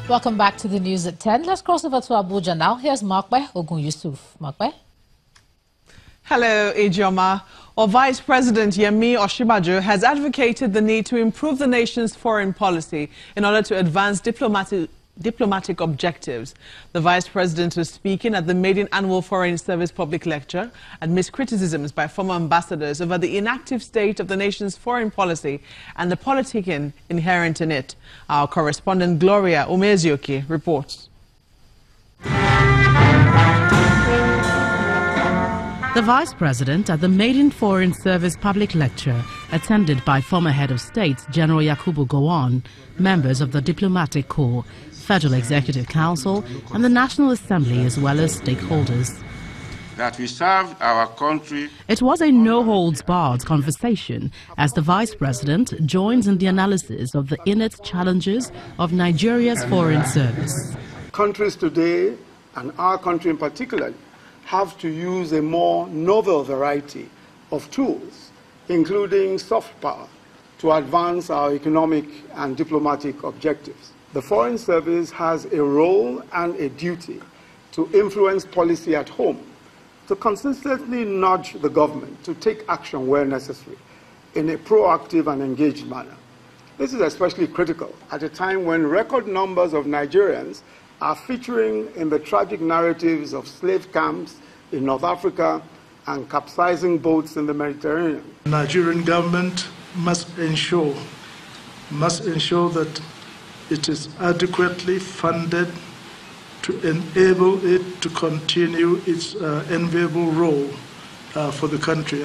Welcome back to the news at 10. Let's cross over to Abuja now. Here's Markwe Ogun Yusuf. Markwe. Hello, Ijeoma. Vice President Yemi Osinbajo has advocated the need to improve the nation's foreign policy in order to advance diplomatic objectives. The Vice President was speaking at the maiden annual Foreign Service Public Lecture amidst criticisms by former ambassadors over the inactive state of the nation's foreign policy and the politicking inherent in it. Our correspondent Gloria Umezioke reports. The Vice President at the maiden Foreign Service Public Lecture, attended by former Head of State General Yakubu Gowon, members of the Diplomatic Corps, Federal Executive Council and the National Assembly, as well as stakeholders. That we serve our country. It was a no-holds-barred conversation as the Vice President joins in the analysis of the innate challenges of Nigeria's foreign service. Countries today, and our country in particular, have to use a more novel variety of tools, including soft power, to advance our economic and diplomatic objectives. The Foreign Service has a role and a duty to influence policy at home, to consistently nudge the government to take action where necessary in a proactive and engaged manner. This is especially critical at a time when record numbers of Nigerians are featuring in the tragic narratives of slave camps in North Africa and capsizing boats in the Mediterranean. The Nigerian government must ensure that it is adequately funded to enable it to continue its enviable role for the country.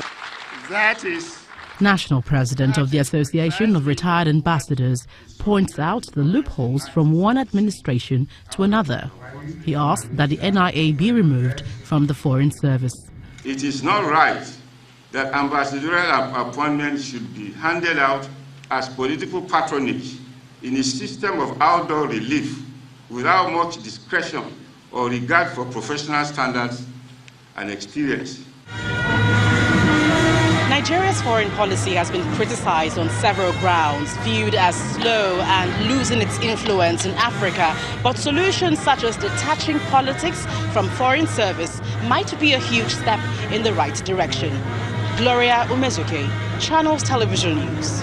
That is National President of the Association of Retired Ambassadors points out the loopholes from one administration to another. He asked that the NIA be removed from the Foreign Service. It is not right that ambassadorial appointments should be handed out as political patronage in a system of outdoor relief without much discretion or regard for professional standards and experience. Nigeria's foreign policy has been criticized on several grounds, viewed as slow and losing its influence in Africa. But solutions such as detaching politics from foreign service might be a huge step in the right direction. Gloria Umezuke, Channels Television News.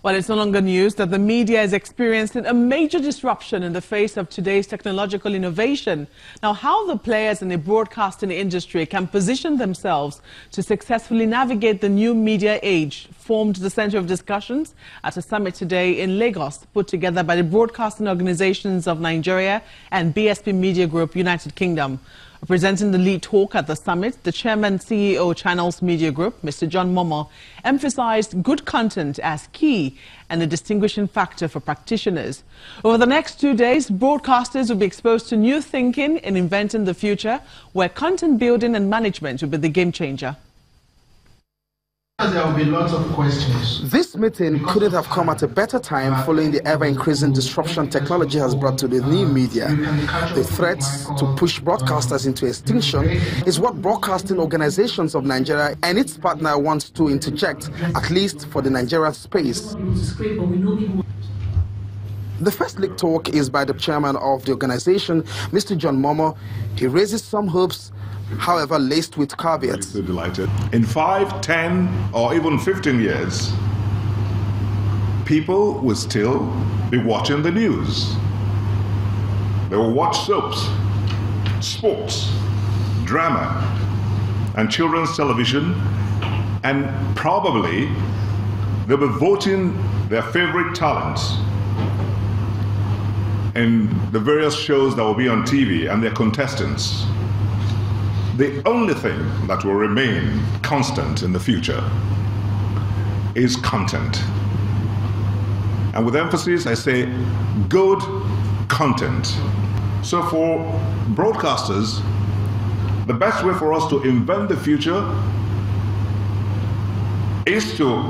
Well, it's no longer news that the media is experiencing a major disruption in the face of today's technological innovation. Now, how the players in the broadcasting industry can position themselves to successfully navigate the new media age formed the center of discussions at a summit today in Lagos, put together by the broadcasting organizations of Nigeria and BSP Media Group, United Kingdom. Presenting the lead talk at the summit, the chairman CEO Channels Media Group, Mr. John Momo, emphasized good content as key and a distinguishing factor for practitioners. Over the next 2 days, broadcasters will be exposed to new thinking in inventing the future, where content building and management will be the game changer. There will be lots of questions. This meeting couldn't have come at a better time following the ever-increasing disruption technology has brought to the new media. The threats to push broadcasters into extinction is what broadcasting organizations of Nigeria and its partner wants to interject, at least for the Nigerian space. The first league talk is by the chairman of the organization, Mr. John Momo. He raises some hopes, however laced with caveats. Delighted. In 5, 10, or even 15 years, people will still be watching the news. They will watch soaps, sports, drama, and children's television, and probably they'll be voting their favorite talents in the various shows that will be on TV and their contestants. The only thing that will remain constant in the future is content. And with emphasis, I say good content. So for broadcasters, the best way for us to invent the future is to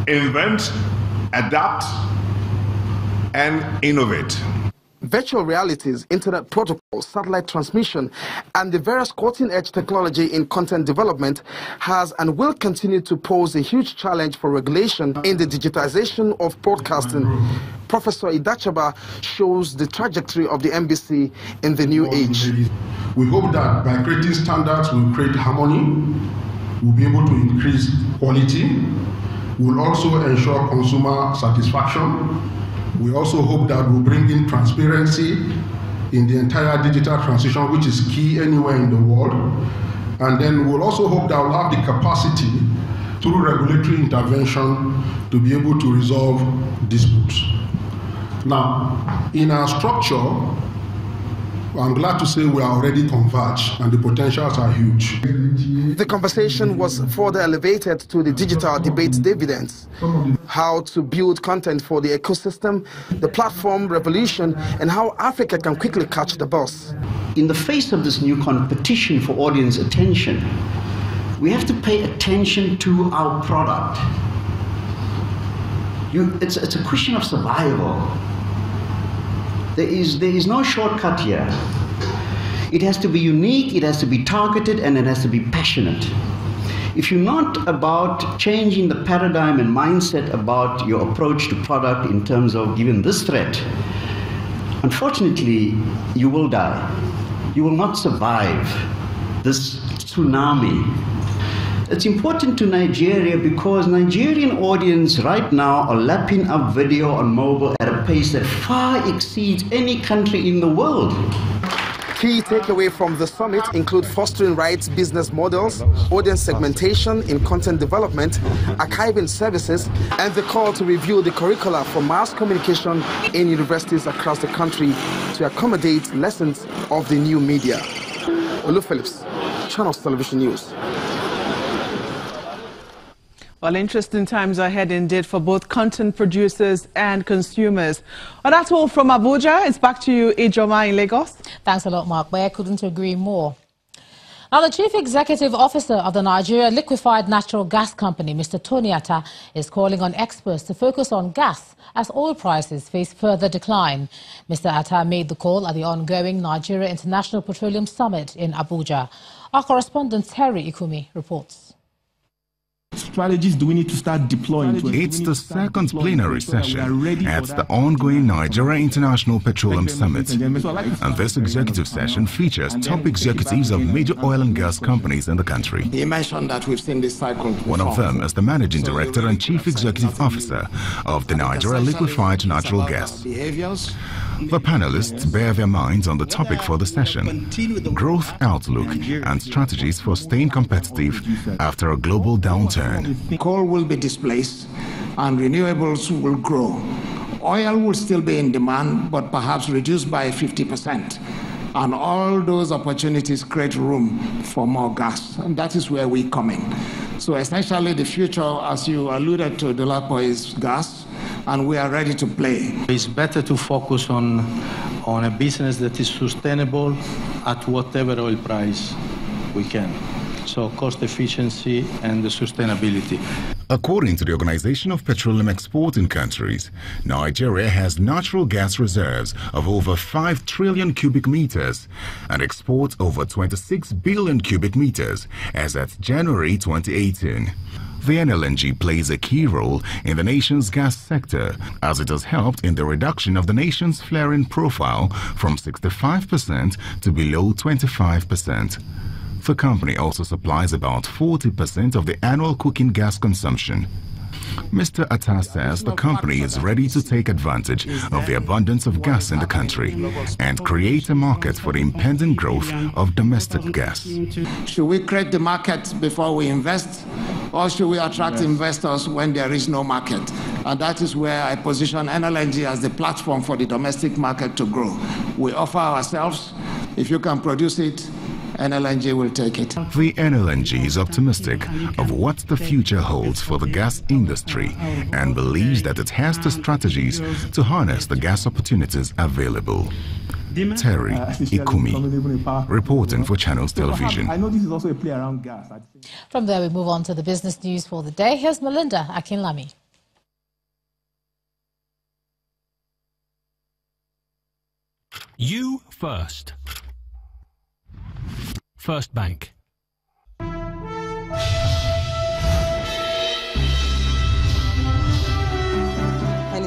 invent, adapt, and innovate. virtual realities, internet protocols, satellite transmission, and the various cutting-edge technology in content development has and will continue to pose a huge challenge for regulation in the digitization of broadcasting. Professor Idachaba shows the trajectory of the NBC in the new age. We hope that by creating standards, we'll create harmony, we'll be able to increase quality, we'll also ensure consumer satisfaction. We also hope that we'll bring in transparency in the entire digital transition, which is key anywhere in the world. And then we'll also hope that we'll have the capacity through regulatory intervention to be able to resolve disputes. Now, in our structure, I'm glad to say we are already converged and the potentials are huge. The conversation was further elevated to the digital debate dividends, how to build content for the ecosystem, the platform revolution, and how Africa can quickly catch the bus. In the face of this new competition for audience attention, we have to pay attention to our product. It's a question of survival. There is no shortcut here. It has to be unique, it has to be targeted, and it has to be passionate. If you're not about changing the paradigm and mindset about your approach to product in terms of given this threat, unfortunately, you will die. You will not survive this tsunami. It's important to Nigeria because Nigerian audience right now are lapping up video on mobile at a pace that far exceeds any country in the world. Key takeaway from the summit include fostering rights business models, audience segmentation in content development, archiving services, and the call to review the curricula for mass communication in universities across the country to accommodate lessons of the new media. Olu Phillips, Channels Television News. Well, interesting times ahead indeed for both content producers and consumers. Well, that's all from Abuja. It's back to you, Ijoma in Lagos. Thanks a lot, Mark. But I couldn't agree more. Now, the Chief Executive Officer of the Nigeria Liquefied Natural Gas Company, Mr. Tony Atta, is calling on experts to focus on gas as oil prices face further decline. Mr. Atta made the call at the ongoing Nigeria International Petroleum Summit in Abuja. Our correspondent Terry Ikumi reports. Strategies do we need to start deploying? It's the second plenary session at the ongoing Nigeria International Petroleum Summit. And this executive session features top executives of major oil and gas companies in the country. You mentioned that we've seen this cycle before. One of them is the Managing Director and Chief Executive Officer of the Nigeria Liquefied Natural Gas. The panelists bear their minds on the topic for the session: growth outlook and strategies for staying competitive after a global downturn. Coal will be displaced and renewables will grow. Oil will still be in demand, but perhaps reduced by 50%. And all those opportunities create room for more gas. And that is where we come in. So essentially the future, as you alluded to, Dolapo, is gas, and we are ready to play. It's better to focus on a business that is sustainable at whatever oil price we can. So cost efficiency and the sustainability. According to the Organization of Petroleum Exporting Countries, Nigeria has natural gas reserves of over 5 trillion cubic meters and exports over 26 billion cubic meters as at January 2018. The NLNG plays a key role in the nation's gas sector as it has helped in the reduction of the nation's flaring profile from 65% to below 25%. The company also supplies about 40% of the annual cooking gas consumption. Mr. Atta says the company is ready to take advantage of the abundance of gas in the country and create a market for the impending growth of domestic gas. Should we create the market before we invest, or should we attract investors when there is no market? And that is where I position NLNG as the platform for the domestic market to grow. We offer ourselves. If you can produce it, NLNG will take it. The NLNG is optimistic of what the future holds for the gas industry and believes that it has the strategies to harness the gas opportunities available. Terry Ikumi, reporting for Channels Television. I know this is also a play around gas. From there, we move on to the business news for the day. Here's Melinda Akinlami. You first. First Bank. Many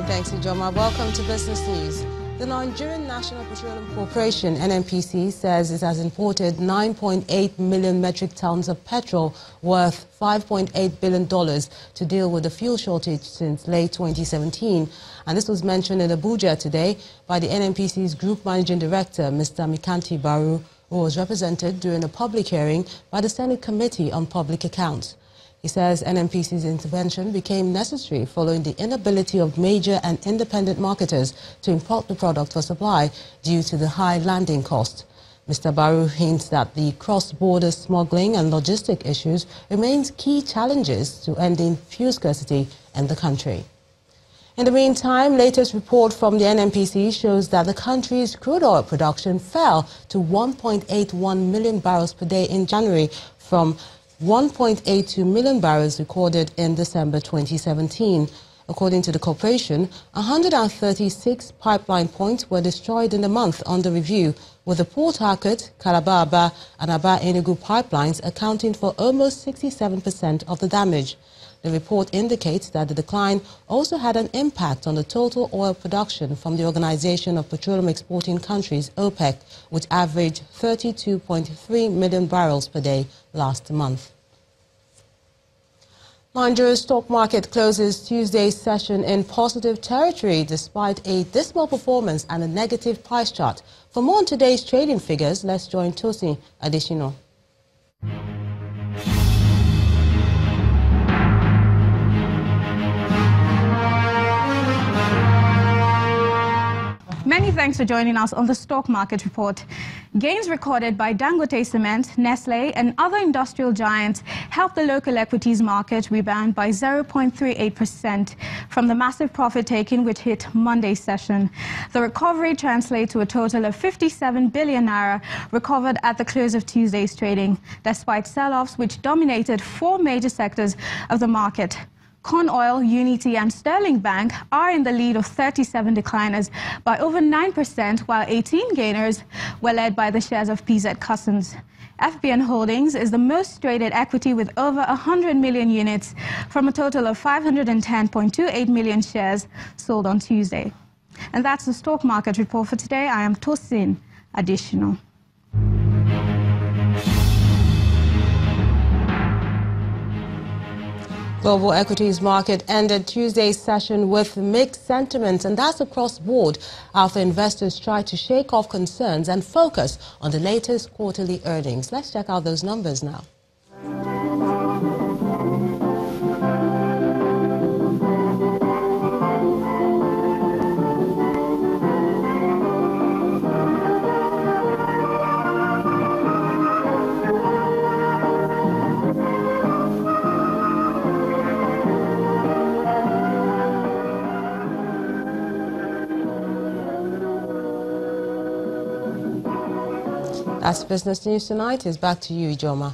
thanks, Ijoma. Welcome to Business News. The Nigerian National Petroleum Corporation, NNPC, says it has imported 9.8 million metric tons of petrol worth $5.8 billion to deal with the fuel shortage since late 2017. And this was mentioned in Abuja today by the NNPC's Group Managing Director, Mr. Osinbajo, who was represented during a public hearing by the Senate Committee on Public Accounts. He says NNPC's intervention became necessary following the inability of major and independent marketers to import the product for supply due to the high landing cost. Mr. Baru hints that the cross-border smuggling and logistic issues remains key challenges to ending fuel scarcity in the country. In the meantime, latest report from the NNPC shows that the country's crude oil production fell to 1.81 million barrels per day in January from 1.82 million barrels recorded in December 2017. According to the corporation, 136 pipeline points were destroyed in the month under review, with the Port Harcourt, Calabar, and Aba-Enugu pipelines accounting for almost 67% of the damage. The report indicates that the decline also had an impact on the total oil production from the Organization of Petroleum Exporting Countries, OPEC, which averaged 32.3 million barrels per day last month. Nigeria's stock market closes Tuesday's session in positive territory despite a dismal performance and a negative price chart. For more on today's trading figures, let's join Tosin Adesina. Many thanks for joining us on the Stock Market Report. Gains recorded by Dangote Cement, Nestle and other industrial giants helped the local equities market rebound by 0.38% from the massive profit taking which hit Monday's session. The recovery translates to a total of 57 billion naira recovered at the close of Tuesday's trading, despite sell-offs which dominated four major sectors of the market. Corn Oil, Unity and Sterling Bank are in the lead of 37 decliners by over 9%, while 18 gainers were led by the shares of PZ Cussons. FBN Holdings is the most traded equity with over 100 million units from a total of 510.28 million shares sold on Tuesday. And that's the Stock Market Report for today. I am Tosin Adesina. Global equities market ended Tuesday's session with mixed sentiments, and that's across board after investors tried to shake off concerns and focus on the latest quarterly earnings. Let's check out those numbers now. That's Business News Tonight. It's back to you, Ijoma.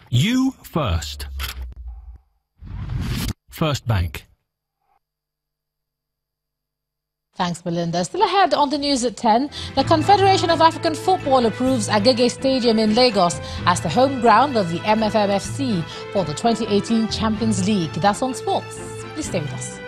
You first. First Bank. Thanks, Belinda. Still ahead on the news at 10, the Confederation of African Football approves Agege Stadium in Lagos as the home ground of the MFMFC for the 2018 Champions League. That's on sports. Please stay with us.